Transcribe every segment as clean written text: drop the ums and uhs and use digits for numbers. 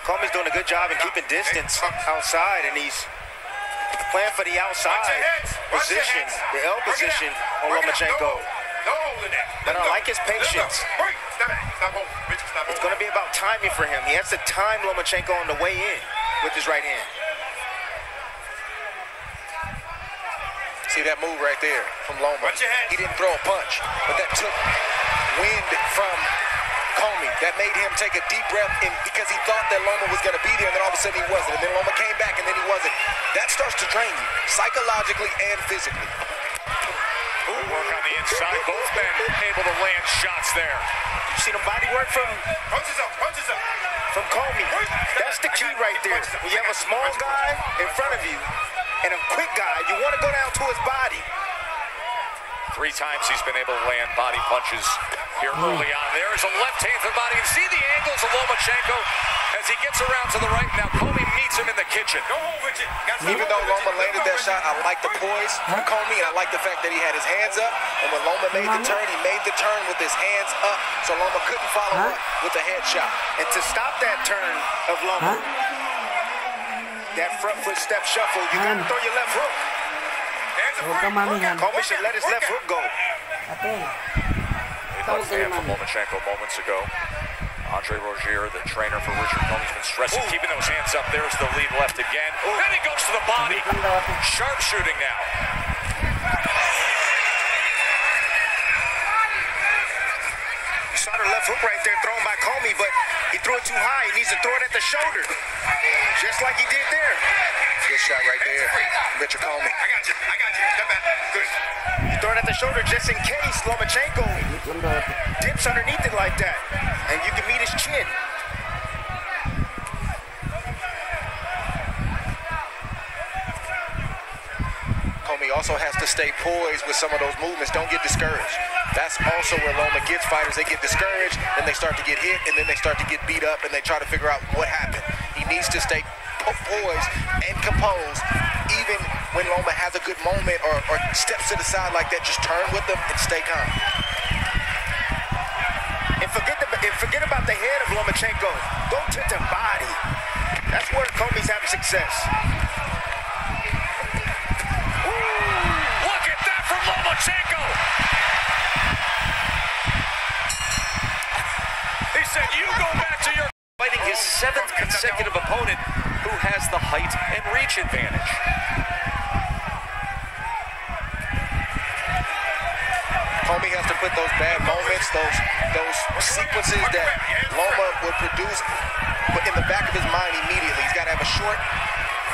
Comey's doing a good job in keeping distance outside, and he's playing for the outside position, the L position on Lomachenco. But I like his patience. It's going to be about timing for him. He has to time Lomachenco on the way in with his right hand. See that move right there from Loma. He didn't throw a punch, but that took wind from Comey. That made him take a deep breath in because he thought that Loma was going to be there, and then all of a sudden he wasn't. And then Loma came back, and then he wasn't. That starts to drain you, psychologically and physically. Work on the inside. Both men able to land shots there. You see the body work from Comey. That's the key right there. When you have a small guy in front of you and a quick guy, you want to go down to his body. 3 times he's been able to land body punches here early on. There is a left hand to the body. And see the angles of Lomachenko as he gets around to the right. Now Comey meets him in the kitchen. Even though Loma landed that shot, I like the poise from Comey, and I like the fact that he had his hands up. And when Loma made the turn, he made the turn with his hands up, so Loma couldn't follow up with a head shot. And to stop that turn of Loma, that front foot step shuffle, you got to throw your left hook. Comey should let his left hook go. Left hand from Lomachenko moments ago. Andre Rozier, the trainer for Richard Comey's been stressing, keeping those hands up. There's the lead left again. Then he goes to the body. Sharp shooting now. You saw the left hook right there thrown by Comey, but he threw it too high. He needs to throw it at the shoulder, just like he did there. Good shot right there, Richard Comey. I got you. Step back. Good. You throw it at the shoulder just in case Lomachenko dips underneath it like that, and you can meet his chin. Comey also has to stay poised with some of those movements. Don't get discouraged. That's also where Loma gets fighters. They get discouraged, then they start to get hit, and then they start to get beat up, and they try to figure out what happened. He needs to stay poised and composed. Even when Loma has a good moment or steps to the side like that, just turn with them and stay calm. And forget about the head of Lomachenko. Go to the body. That's where Comey's having success. Look at that from Lomachenko. He said, you go back to your... Fighting his 7th consecutive opponent who has the height and reach advantage. Comey has to put those bad moments, those sequences that Loma would produce in the back of his mind immediately. He's got to have a short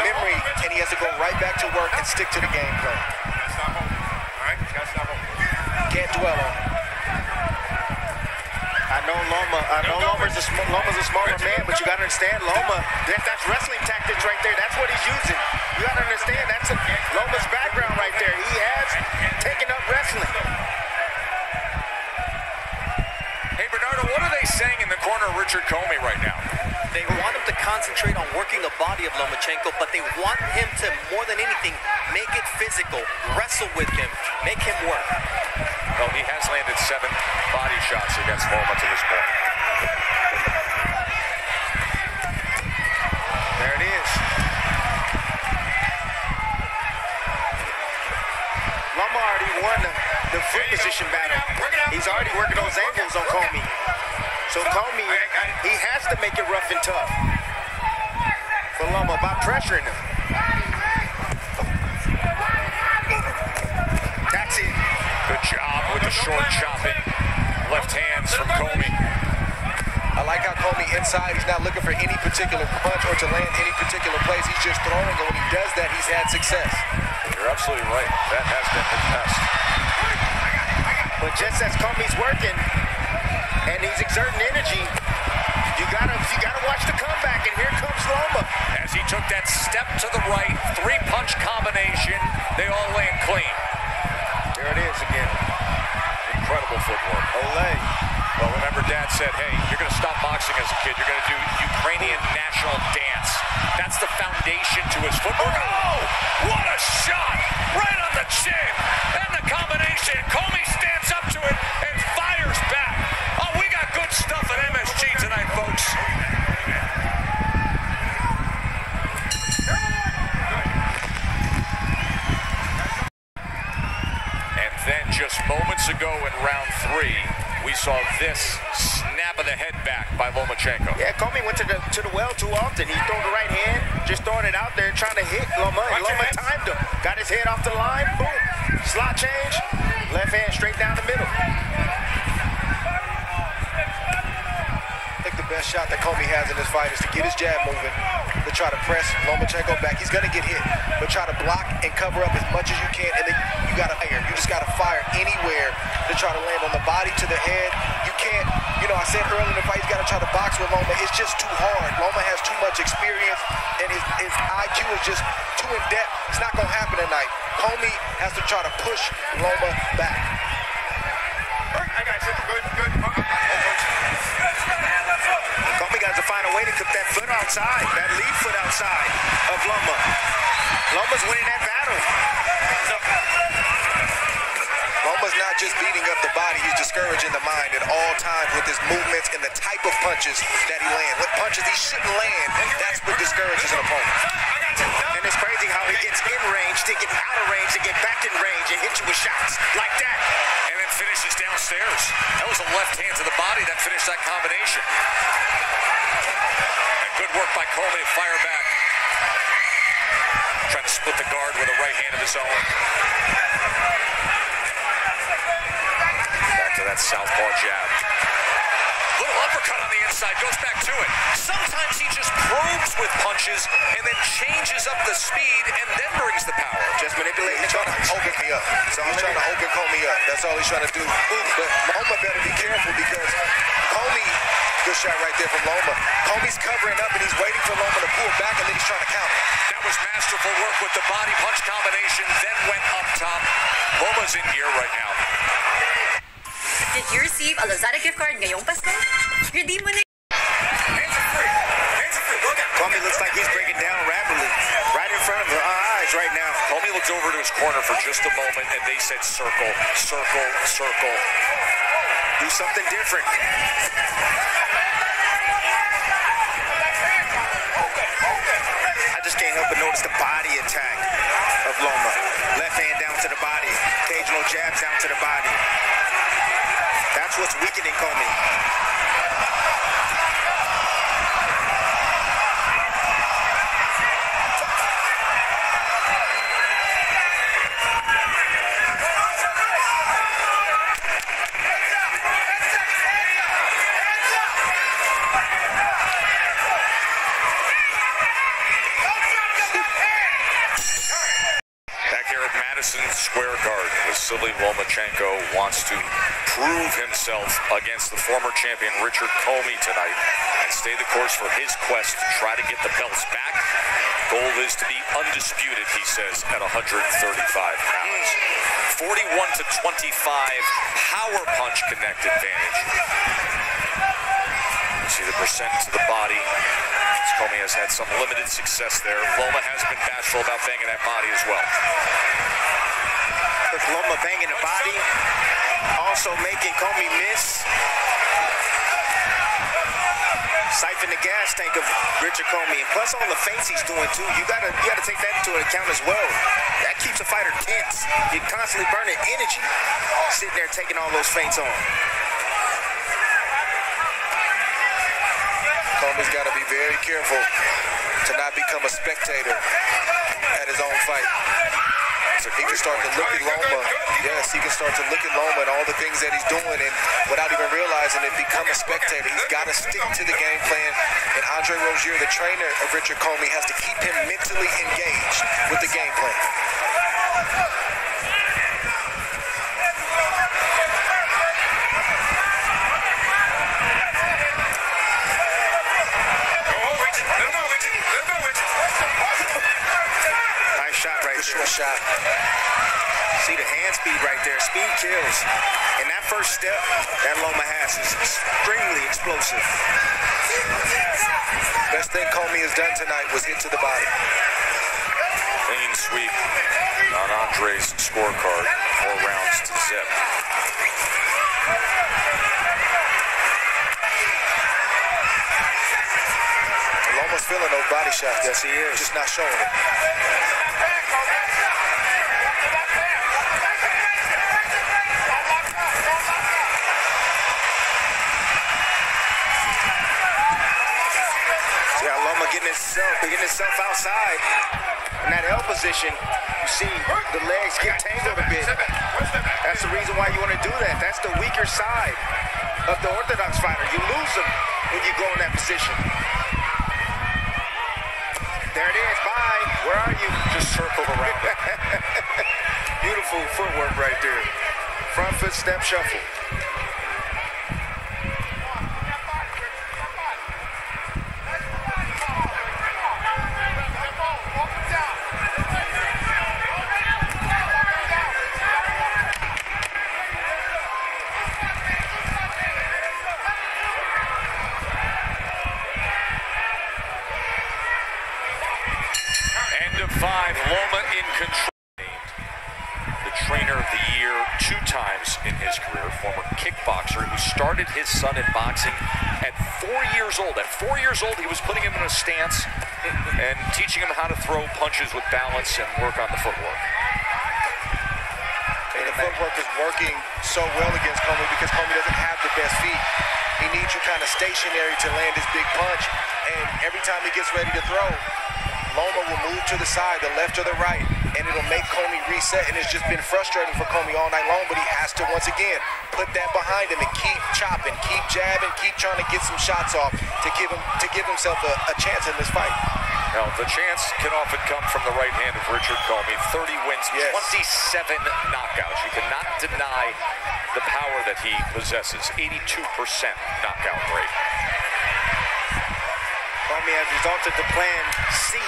memory, and he has to go right back to work and stick to the game plan. Can't dwell on it. I know Loma's a smaller man, but you got to understand, Loma, that's wrestling tactics right there. That's what he's using. You got to understand, that's Loma's background right there. He has taken up wrestling. Hey, Bernardo, what are they saying in the corner of Richard Comey right now? They want him to concentrate on working the body of Lomachenko, but they want him to, more than anything, make it physical, wrestle with him, make him work. Well, he has landed 7 body shots against Loma to this point. There it is. Loma already won the foot position battle. He's already working those angles on Comey. So Comey, he has to make it rough and tough for Loma by pressuring him. That's it. Good job with the short chopping. Left hands from Comey. I like how Comey inside, he's not looking for any particular punch or to land any particular place. He's just throwing, and when he does that, he's had success. You're absolutely right. That has been his best. But just as Comey's working, and he's exerting energy, you gotta watch the comeback, and here comes Loma. As he took that step to the right, 3-punch combination, they all land clean. There it is again. Incredible footwork. Olay. Well, remember Dad said, hey, you're gonna stop boxing as a kid. You're gonna do Ukrainian national dance. That's the foundation to his footwork. Oh, what a shot! Right on the chin. And the combination. Comey stands up to it and fires back. Oh, we got good stuff at MSG tonight, folks. saw this snap of the head back by Lomachenco. Yeah, Comey went to the well too often. He threw the right hand, just throwing it out there, trying to hit Loma. And Loma timed him. Got his head off the line, boom. Slot change, left hand straight down the middle. I think the best shot that Comey has in this fight is to get his jab moving, to try to press Lomachenco back. He's going to get hit, but try to block and cover up as much as you can, and then you got to fire. You just got to fire anywhere to try to land on the body, to the head. You can't, I said earlier in the fight, he's got to try to box with Loma. It's just too hard. Loma has too much experience, and his IQ is just too in-depth. It's not going to happen tonight. Comey has to try to push Loma back. I got you. Good. Comey got to find a way to cook that foot outside, that lead foot outside of Loma. Loma's winning that battle. Loma's not just beating up the body, he's discouraging the mind at all times with his movements and the type of punches that he lands. What punches he shouldn't land, that's what discourages an opponent. And it's crazy how he gets in range, to get out of range, to get back in range, and hit you with shots like that. And then finishes downstairs. That was a left hand to the body that finished that combination. And good work by Comey to fire back. Trying to split the guard with a right hand of his own. Back to that southpaw jab. Little uppercut on the inside, goes back to it. Sometimes he just probes with punches and then changes up the speed and then brings the power. Just manipulating. He's trying to open me up. So he's trying to open Comey up. That's all he's trying to do. But Loma better be careful, because Comey, good shot right there from Loma. Comey's covering up and he's waiting for Loma to pull back, and then he's trying to counter. That was masterful work with the body punch combination, then went up top. Loma's in gear right now. Did you receive a Lazada gift card ngayong Pasko? Redeem mo na. Hands are free. Look at Comey looks like he's breaking down rapidly, right in front of our eyes right now. Comey looked over to his corner for just a moment, and they said circle, circle, circle. Do something different. I just can't help but notice the body attack of Loma. Left hand down to the body, occasional jabs down to the body. That's what's weakening Comey. Square Garden, Vasily Lomachenco wants to prove himself against the former champion Richard Comey tonight and stay the course for his quest to try to get the belts back. Goal is to be undisputed, he says, at 135 pounds. 41-25 power punch connect advantage. You see the percent to the body. Comey has had some limited success there. Loma has been bashful about banging that body as well. With Loma banging the body, also making Comey miss. Siphon the gas tank of Richard Comey, and plus all the feints he's doing too. You gotta take that into account as well. That keeps a fighter tense. You're constantly burning energy, sitting there taking all those feints on. Comey's got to be very careful to not become a spectator at his own fight. So he can start to look at Loma. Yes, he can start to look at Loma and all the things that he's doing, and without even realizing it, become a spectator. He's got to stick to the game plan. And Andre Rozier, the trainer of Richard Comey, has to keep him mentally engaged with the game plan. Nice shot right there. Good shot. See the hand speed right there. Speed kills. And that first step that Loma has is extremely explosive. Best thing Comey has done tonight was hit to the body. Clean sweep on Andre's scorecard. 4 rounds to zip. Loma's feeling those body shots. Yes, he is. Just not showing it. getting himself outside. In that L position, you see the legs get tangled a bit. That's the reason why you want to do that. That's the weaker side of the orthodox fighter. You lose them when you go in that position. There it is. Bye. Where are you? Just circled around it. Beautiful footwork right there. Front foot step shuffle. End of 5, Loma in control. The trainer of the year 2 times in his career, former kickboxer who started his son in boxing at 4 years old. At 4 years old, he was putting him in a stance and teaching him how to throw punches with balance and work on the footwork. And the footwork is working so well against Comey because Comey doesn't have the best feet. He needs you kind of stationary to land his big punch. And every time he gets ready to throw, Loma will move to the side, the left or the right, and it'll make Comey reset. And it's just been frustrating for Comey all night long, but he has to, once again, put that behind him and keep chopping, keep jabbing, keep trying to get some shots off to give himself a chance in this fight. Now, the chance can often come from the right hand of Richard Comey. 30 wins, Yes. 27 knockouts. You cannot deny the power that he possesses. 82% knockout rate. Comey has resulted to plan C.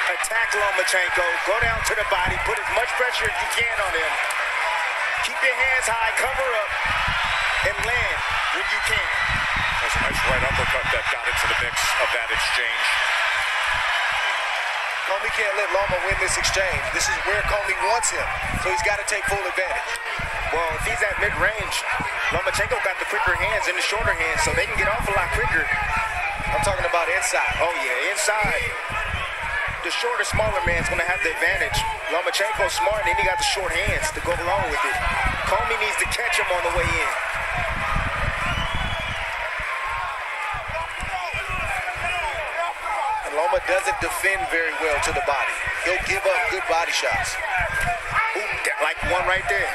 Attack Lomachenko, go down to the body, put as much pressure as you can on him. Keep your hands high, cover up, and land when you can. That's a nice right uppercut that got into the mix of that exchange. Comey can't let Loma win this exchange. This is where Comey wants him, so he's got to take full advantage. Well, if he's at mid-range, Lomachenko got the quicker hands and the shorter hands, so they can get off a lot quicker. I'm talking about inside. Oh, yeah, inside. The shorter, smaller man's going to have the advantage. Lomachenko's smart, and he got the short hands to go along with it. Comey needs to catch him on the way in. And Loma doesn't defend very well to the body. He'll give up good body shots. Ooh, like one right there.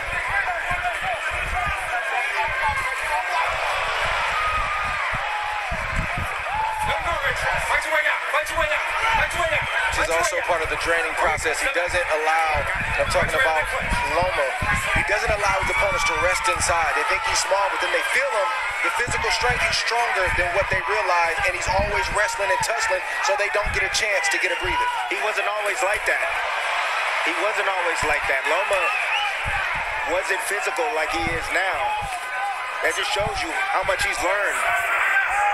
This is also part of the training process. He doesn't allow, I'm talking about Loma, he doesn't allow his opponents to rest inside. They think he's small, but then they feel him. The physical strength, he's stronger than what they realize, and he's always wrestling and tussling so they don't get a chance to get a breather. He wasn't always like that. He wasn't always like that. Loma wasn't physical like he is now. That just shows you how much he's learned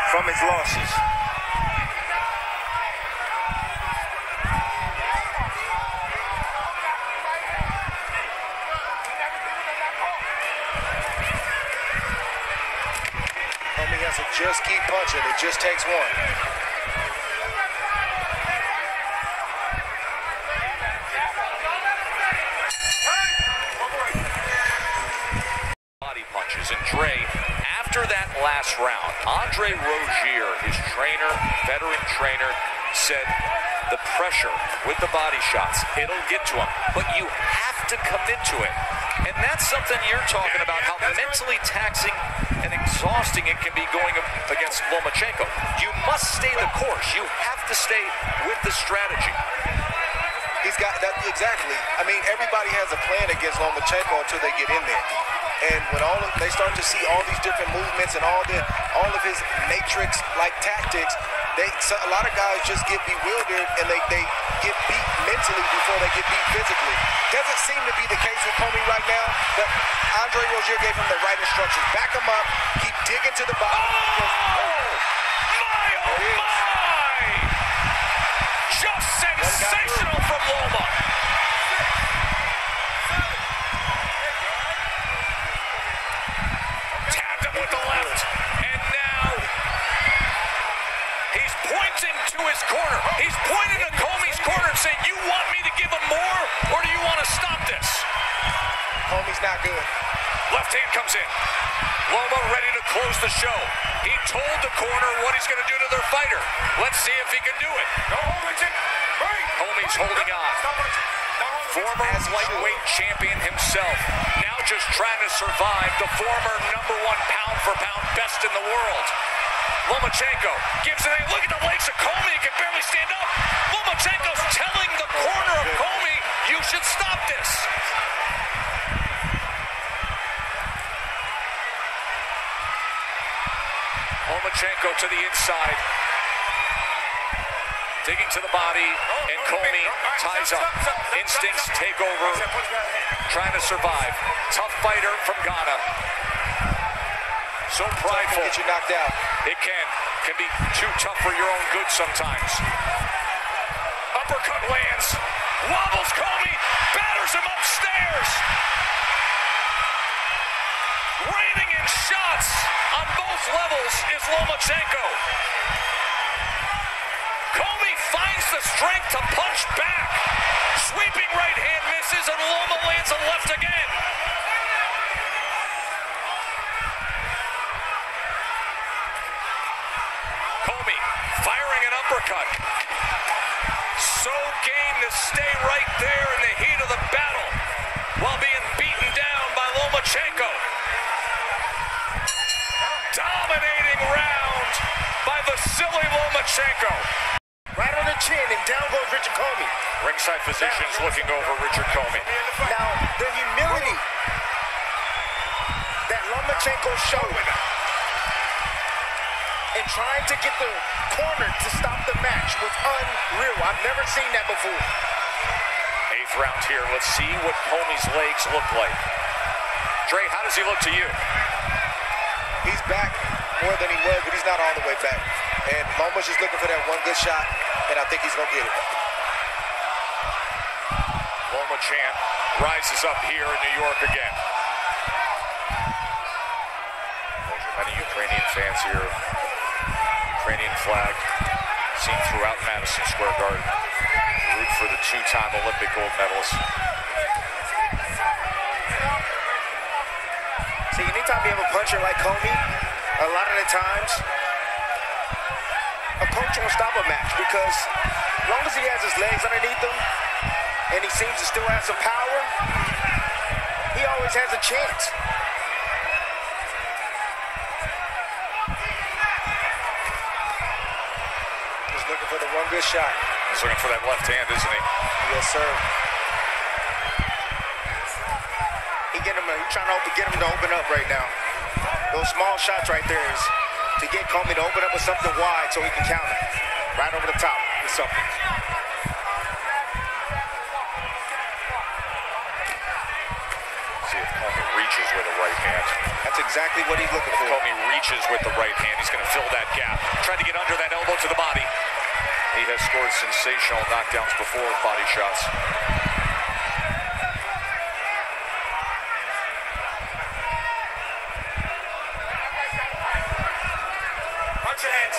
from his losses. Comey has to just keep punching. It just takes one. Body punches. And Dre, after that last round, Andre Rozier, his trainer, veteran trainer, said the pressure with the body shots, it'll get to him, but you have to commit to it. And that's something you're talking about, how mentally taxing and exhausting it can be going against Lomachenko. You must stay the course. You have to stay with the strategy. He's got that, exactly. I mean, everybody has a plan against Lomachenko until they get in there. And when they start to see all these different movements and all of his matrix-like tactics, a lot of guys just get bewildered and they get beat mentally before they get beat physically. Doesn't seem to be the case with Comey right now, but Andre Rozier gave him the right instructions. Back him up, keep digging to the bottom. My! Just sensational from Loma. Tapped him with the left, and now he's pointing to his corner. He's pointing to Comey's corner and saying, you want me to give him more, or do you want to stop this? Comey's not good. Left hand comes in. Loma ready to close the show. He told the corner what he's going to do to their fighter. Let's see if he can do it. Comey's holding on. Former lightweight champion himself. Now just trying to survive the former #1 pound-for-pound best in the world. Lomachenko gives it a look at the legs of Comey. He can barely stand up. Lomachenko's telling the corner of Comey, you should stop this. Lomachenko to the inside. Digging to the body, and Comey ties up. Instincts take over, trying to survive. Tough fighter from Ghana. So prideful. Get you knocked out. It can be too tough for your own good sometimes. Uppercut lands, wobbles Comey, batters him upstairs. Raining in shots on both levels is Lomachenko. Comey finds the strength to punch back. Sweeping right hand misses, and Loma lands a left again. Comey firing an uppercut. So game to stay right there in the heat of the battle while being beaten down by Lomachenko. Dominating round by Vasily Lomachenko. Right on the chin, and down goes Richard Comey. Ringside physicians looking over Richard Comey. Now, the humility that Lomachenko showed in trying to get the corner to stop the match was unreal. I've never seen that before. 8th round here. Let's see what Comey's legs look like. Dre, how does he look to you? He's back more than he was, but he's not all the way back. And Loma's just looking for that one good shot, and I think he's going to get it. Lomachenko rises up here in New York again. Many Ukrainian fans here. Ukrainian flag seen throughout Madison Square Garden. Root for the 2-time Olympic gold medalist. See, anytime you have a puncher like Comey, a lot of the times, a coach won't stop a match because as long as he has his legs underneath him and he seems to still have some power, he always has a chance. Just looking for the one good shot. He's looking for that left hand, isn't he? Yes, sir. He's trying to get him to open up right now. Those small shots right there is to get Comey to open up with something wide so he can counter. Right over the top with something. See if Comey reaches with the right hand. That's exactly what he's looking for. Comey reaches with the right hand. He's going to fill that gap. Trying to get under that elbow to the body. He has scored sensational knockdowns before with body shots. Watch your heads.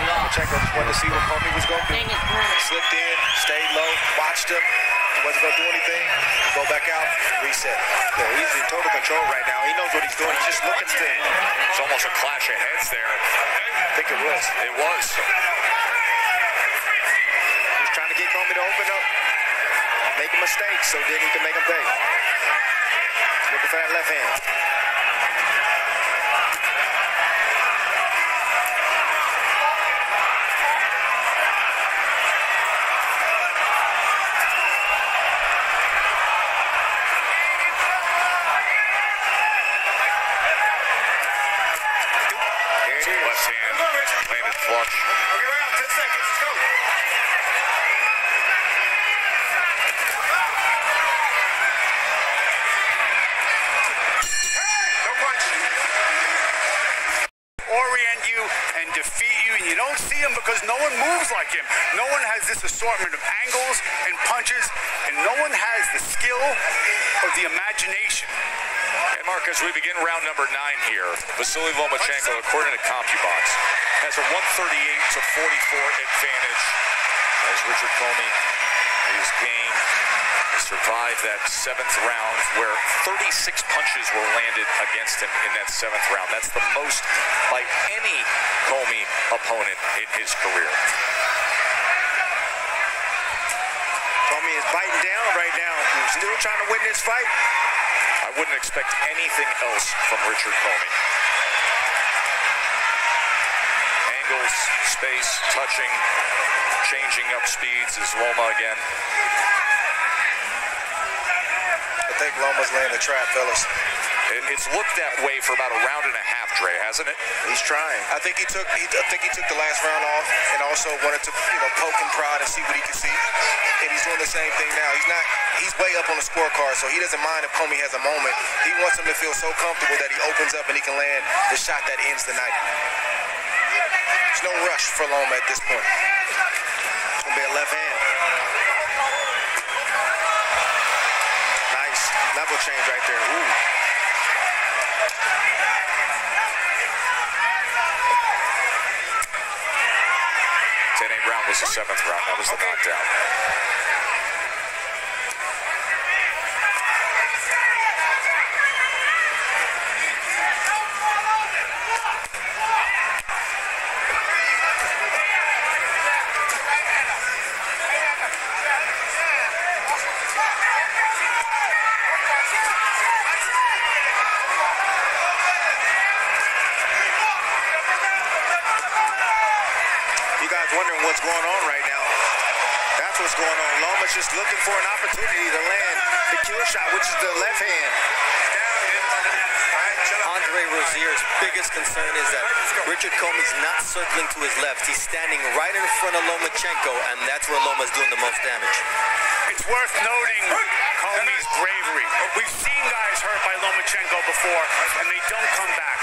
Lomachenko just wanted to see what Comey was going to do. Slipped in, stayed low, watched him. Wasn't going to do anything. Go back out, reset. Yeah, he's in total control right now. He knows what he's doing. He's just looking still. It's almost a clash of heads there. I think it was. It was. He's trying to get Comey to open up, make a mistake so then he can make him pay. Looking for that left hand. Left hand, landed flush. Okay, we're out. 10 seconds. Let's go. No punch. Orient you and defeat you, and you don't see him because no one moves like him. No one has this assortment of angles and punches, and no one has the skill or the imagination. And Mark, as we begin round number 9 here, Vasily Lomachenko, according to CompuBox, has a 138-44 advantage as Richard Comey is game. He survived that 7th round where 36 punches were landed against him in that 7th round. That's the most by any Comey opponent in his career. Comey is biting down right now. He's still trying to win this fight. I wouldn't expect anything else from Richard Comey. Angles, space, touching, changing up speeds is Loma again. I think Loma's laying the trap, fellas. It's looked that way for about a round and a half, Dre, hasn't it? He's trying. I think he took the last round off and also wanted to, poke and prod and see what he could see. And he's doing the same thing now. He's way up on the scorecard, so he doesn't mind if Comey has a moment. He wants him to feel so comfortable that he opens up and he can land the shot that ends the night. There's no rush for Loma at this point. It's gonna be a left hand. Nice level change right there. Ooh. 10-8 round was the 7th round. That was the knockdown. Wondering what's going on right now. That's what's going on. Loma's just looking for an opportunity to land the kill shot, which is the left hand. Andre Rozier's biggest concern is that Richard Comey's not circling to his left. He's standing right in front of Lomachenko, and that's where Loma's doing the most damage. It's worth noting Comey's bravery. We've seen guys hurt by Lomachenko before, and they don't come back.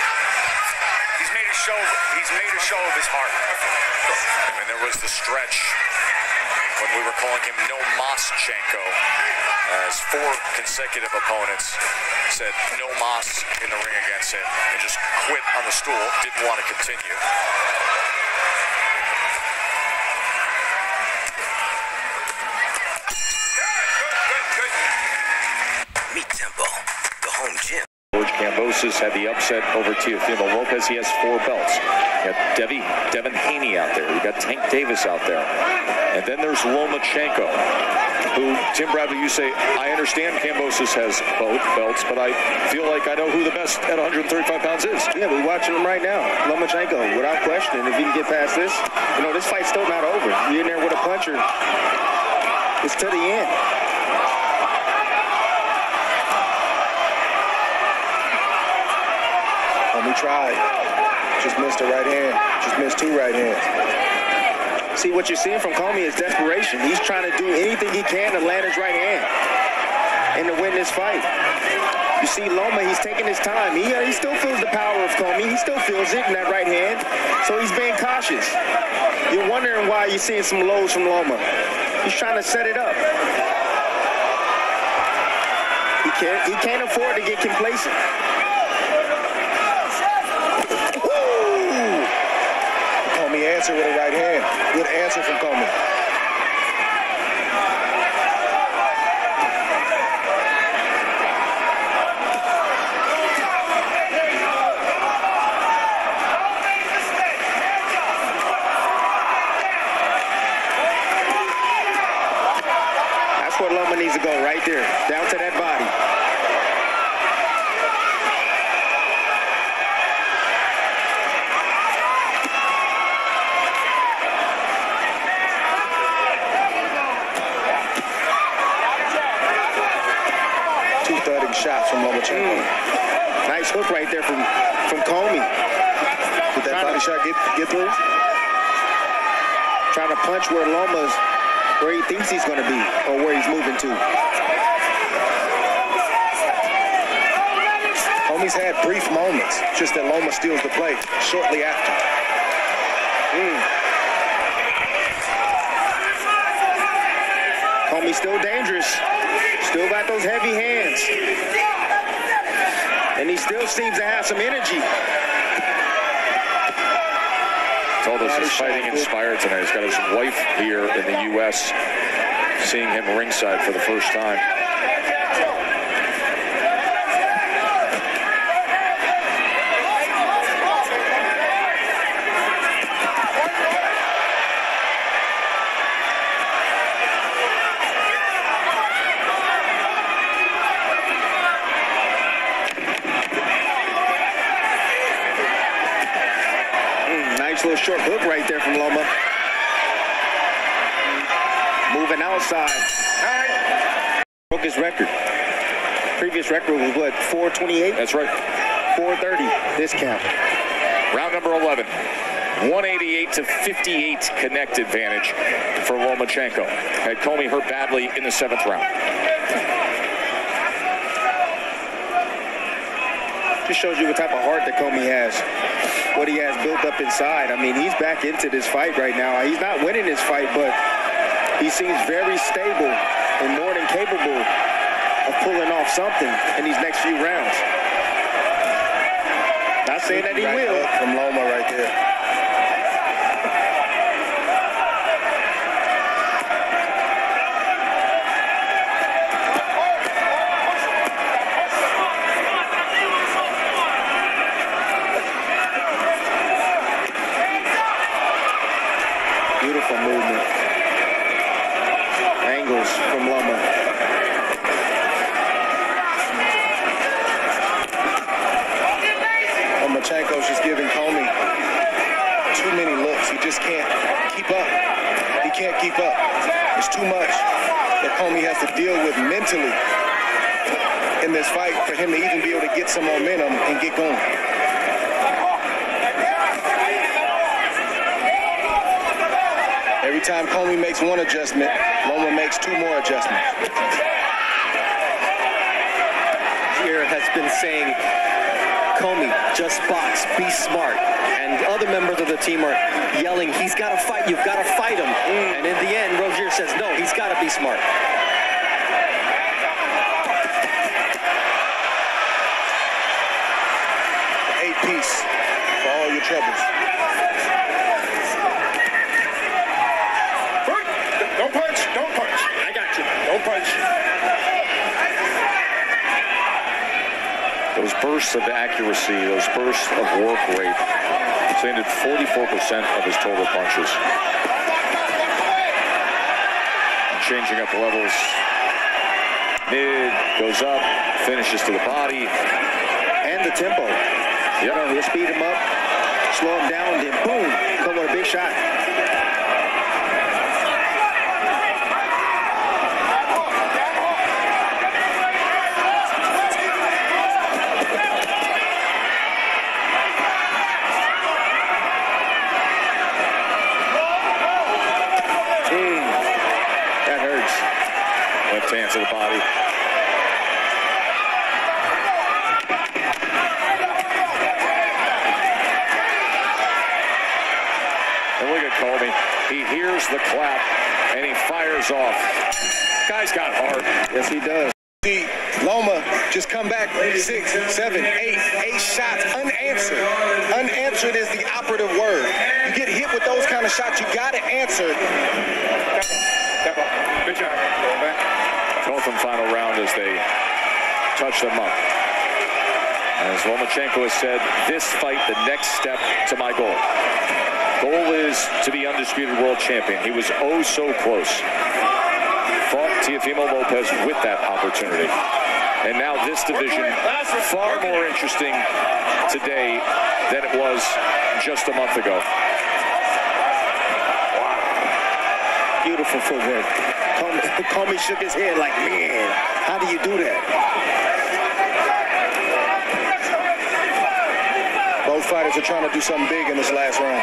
He's made a show of his heart. And there was the stretch when we were calling him No Moschenko, as 4 consecutive opponents said no Mas in the ring against him and just quit on the stool, didn't want to continue. Meet Tempo, the home gym. George Kambosos had the upset over Teofimo Lopez. He has 4 belts. You got Devin Haney out there. You got Tank Davis out there. And then there's Lomachenko, who, Tim Bradley, you say, I understand Kambosos has both belts, but I feel like I know who the best at 135 pounds is. Yeah, we're watching him right now. Lomachenko, without question. If he can get past this, this fight's still not over. You're in there with a puncher. It's to the end. He tried. Just missed a right hand. Just missed 2 right hands. See, what you're seeing from Comey is desperation. He's trying to do anything he can to land his right hand and to win this fight. You see Loma, he's taking his time. He still feels the power of Comey. He still feels it in that right hand. So he's being cautious. You're wondering why you're seeing some lows from Loma. He's trying to set it up. He can't afford to get complacent. Comey answered with a right hand. Good answer from Comey. That's where Loma needs to go, right there, down to that body. Shots from Lomachenko. Nice hook right there from Comey. Did that body shot get through? Trying to punch where he thinks he's going to be, or where he's moving to. Comey's had brief moments, just that Loma steals the play shortly after. Comey's still dangerous. Still got those heavy hands. And he still seems to have some energy. Told us he's fighting inspired tonight. He's got his wife here in the U.S. seeing him ringside for the first time. Nice little short hook right there from Loma. Moving outside. Broke his record. Previous record was what, 428? That's right. 430 this count. Round number 11. 188 to 58 connect advantage for Lomachenco. Had Comey hurt badly in the 7th round. Just shows you what type of heart that Comey has. What he has built up inside. I mean, he's back into this fight right now. He's not winning this fight, but he seems very stable and more than capable of pulling off something in these next few rounds. Not saying that he will. From Loma right there. Beautiful movement. Angles from Loma. Lomachenko's just giving Comey too many looks. He just can't keep up. He can't keep up. It's too much that Comey has to deal with mentally in this fight for him to even be able to get some momentum and get going. Every time Comey makes one adjustment, Loma makes 2 more adjustments. Here has been saying, Comey, just box, be smart. And other members of the team are yelling, he's got to fight, you've got to fight him. And in the end, Rozier says, no, he's got to be smart. The 8-piece for all your troubles. Don't punch. Don't punch. I got you. Don't punch. Those bursts of accuracy, those bursts of work rate, landed 44% of his total punches. And changing up levels. Mid, goes up, finishes to the body. And the tempo. Yep. He'll speed him up, slow him down, then boom, come with a big shot. That hurts. Left hand to the body. And look at Comey. He hears the clap and he fires off. Guy's got heart. Yes, he does. See Loma just come back 6, 7, 8 shots unanswered. Unanswered is the operative word. You get hit with those kind of shots, you got to answer. Good job. 12th and final round as they touch them up. As Lomachenko has said, this fight, the next step to my goal. Goal is to be undisputed world champion. He was oh so close. Fought Teofimo Lopez with that opportunity. And now this division, far more interesting today than it was just a month ago. Beautiful footwork. Comey shook his head like, man, how do you do that? Both fighters are trying to do something big in this last round.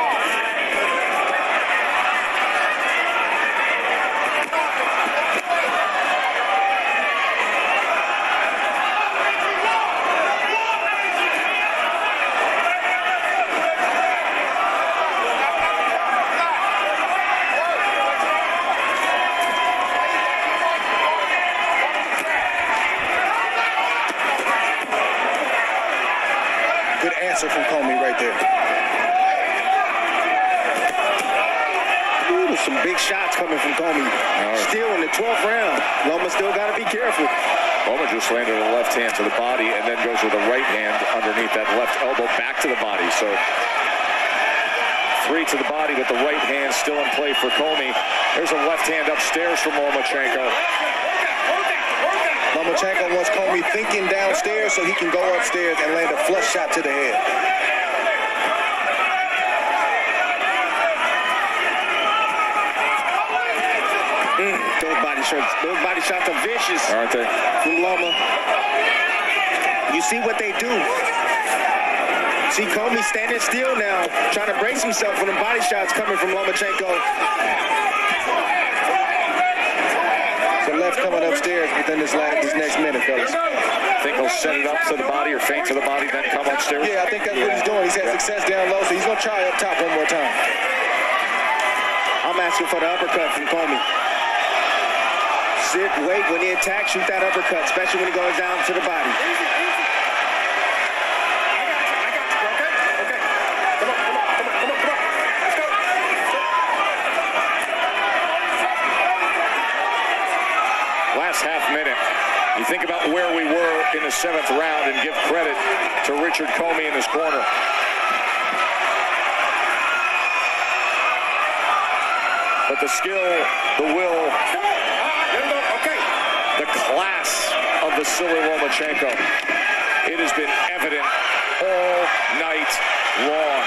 answer from Comey right there. Ooh, some big shots coming from Comey. Still in the 12th round. Loma still got to be careful. Loma just landed a left hand to the body and then goes with a right hand underneath that left elbow back to the body. So 3 to the body with the right hand still in play for Comey. There's a left hand upstairs from Lomachenko. Lomachenko wants Comey thinking downstairs so he can go upstairs and land a flush shot to the head. Those body shots are vicious, aren't they? From Loma. You see what they do. See Comey standing still now, trying to brace himself for the body shots coming from Lomachenko. The left coming upstairs within this next minute, fellas. Think he'll set it up to the body or feint to the body, then come upstairs? Yeah, I think that's what he's doing. He's had success down low, so he's going to try up top one more time. I'm asking for the uppercut from Comey. Sit, wait, when he attacks, shoot that uppercut, especially when he goes down to the body. Last half minute. You think about where we were in the 7th round and give credit to Richard Comey in his corner. But the skill, the will, the class of Vasily Lomachenko, it has been evident all night long.